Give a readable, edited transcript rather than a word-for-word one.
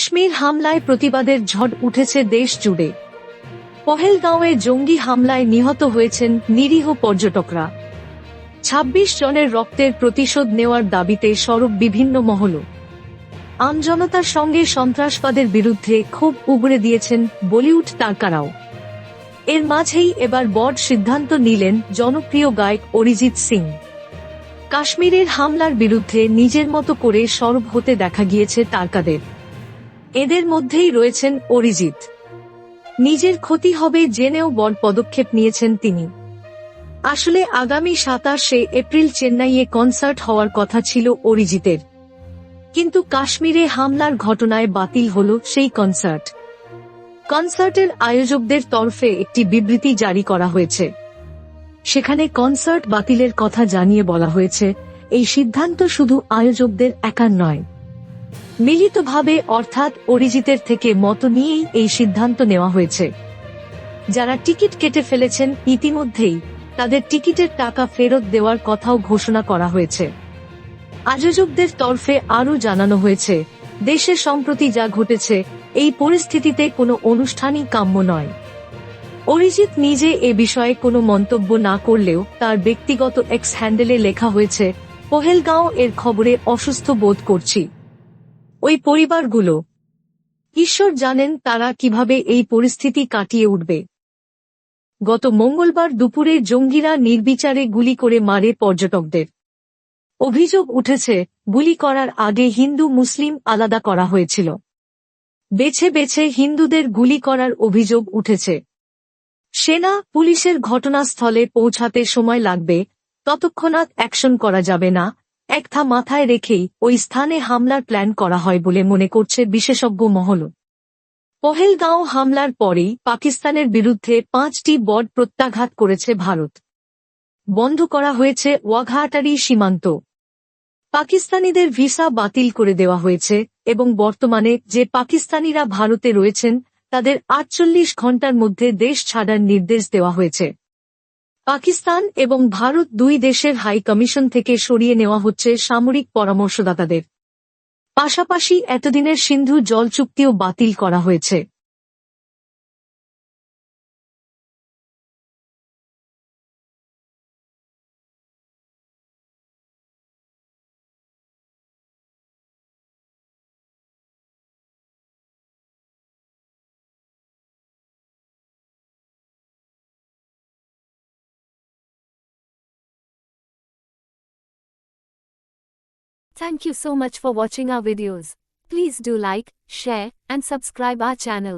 কাশ্মীর হামলায় প্রতিবাদের ঝড় উঠেছে দেশ জুড়ে। পহেলগাঁওয়ে জঙ্গি হামলায় নিহত হয়েছেন নিরীহ পর্যটকরা। ২৬ জনের রক্তের প্রতিশোধ নেওয়ার দাবিতে সরব বিভিন্ন মহল। আমজনতার সঙ্গে সন্ত্রাসবাদের বিরুদ্ধে ক্ষোভ উগরে দিয়েছেন বলিউড তারকারাও। এর মাঝেই এবার বড় সিদ্ধান্ত নিলেন জনপ্রিয় গায়ক অরিজিৎ সিং। কাশ্মীরের হামলার বিরুদ্ধে নিজের মতো করে সরব হতে দেখা গিয়েছে তারকাদের। এদের মধ্যেই রয়েছেন অরিজিৎ। নিজের ক্ষতি হবে জেনেও বড় পদক্ষেপ নিয়েছেন তিনি। আসলে আগামী ২৭শে এপ্রিল চেন্নাইয়ে কনসার্ট হওয়ার কথা ছিল অরিজিতের, কিন্তু কাশ্মীরে হামলার ঘটনায় বাতিল হল সেই কনসার্ট। কনসার্টের আয়োজকদের তরফে একটি বিবৃতি জারি করা হয়েছে। সেখানে কনসার্ট বাতিলের কথা জানিয়ে বলা হয়েছে, এই সিদ্ধান্ত শুধু আয়োজকদের একার নয়, মিলিতভাবে অর্থাৎ অরিজিতের থেকে মত নিয়েই এই সিদ্ধান্ত নেওয়া হয়েছে। যারা টিকিট কেটে ফেলেছেন ইতিমধ্যেই তাদের টিকিটের টাকা ফেরত দেওয়ার কথাও ঘোষণা করা হয়েছে। আয়োজকদের তরফে আরও জানানো হয়েছে, দেশে সম্প্রতি যা ঘটেছে এই পরিস্থিতিতে কোনো অনুষ্ঠানই কাম্য নয়। অরিজিৎ নিজে এ বিষয়ে কোনো মন্তব্য না করলেও তার ব্যক্তিগত এক্স হ্যান্ডেলে লেখা হয়েছে, পহেলগাঁও এর খবরে অসুস্থ বোধ করছি। ওই পরিবারগুলো, ঈশ্বর জানেন তারা কিভাবে এই পরিস্থিতি কাটিয়ে উঠবে। গত মঙ্গলবার দুপুরে জঙ্গিরা নির্বিচারে গুলি করে মারে পর্যটকদের। অভিযোগ উঠেছে, গুলি করার আগে হিন্দু মুসলিম আলাদা করা হয়েছিল। বেছে বেছে হিন্দুদের গুলি করার অভিযোগ উঠেছে। সেনা পুলিশের ঘটনাস্থলে পৌঁছাতে সময় লাগবে, ততক্ষণাৎ অ্যাকশন করা যাবে না, একথা মাথায় রেখেই ওই স্থানে হামলার প্ল্যান করা হয় বলে মনে করছে বিশেষজ্ঞ মহল। পহেলগাঁও হামলার পরেই পাকিস্তানের বিরুদ্ধে ৫টি বড় প্রত্যাঘাত করেছে ভারত। বন্ধ করা হয়েছে ওয়াঘাটারি সীমান্ত, পাকিস্তানিদের ভিসা বাতিল করে দেওয়া হয়েছে এবং বর্তমানে যে পাকিস্তানিরা ভারতে রয়েছেন তাদের ৪৮ ঘণ্টার মধ্যে দেশ ছাড়ার নির্দেশ দেওয়া হয়েছে। পাকিস্তান এবং ভারত দুই দেশের হাই কমিশন থেকে সরিয়ে নেওয়া হচ্ছে সামরিক পরামর্শদাতাদের। পাশাপাশি এতদিনের সিন্ধু জল চুক্তিও বাতিল করা হয়েছে। Thank you so much for watching our videos. Please do like, share, and subscribe our channel.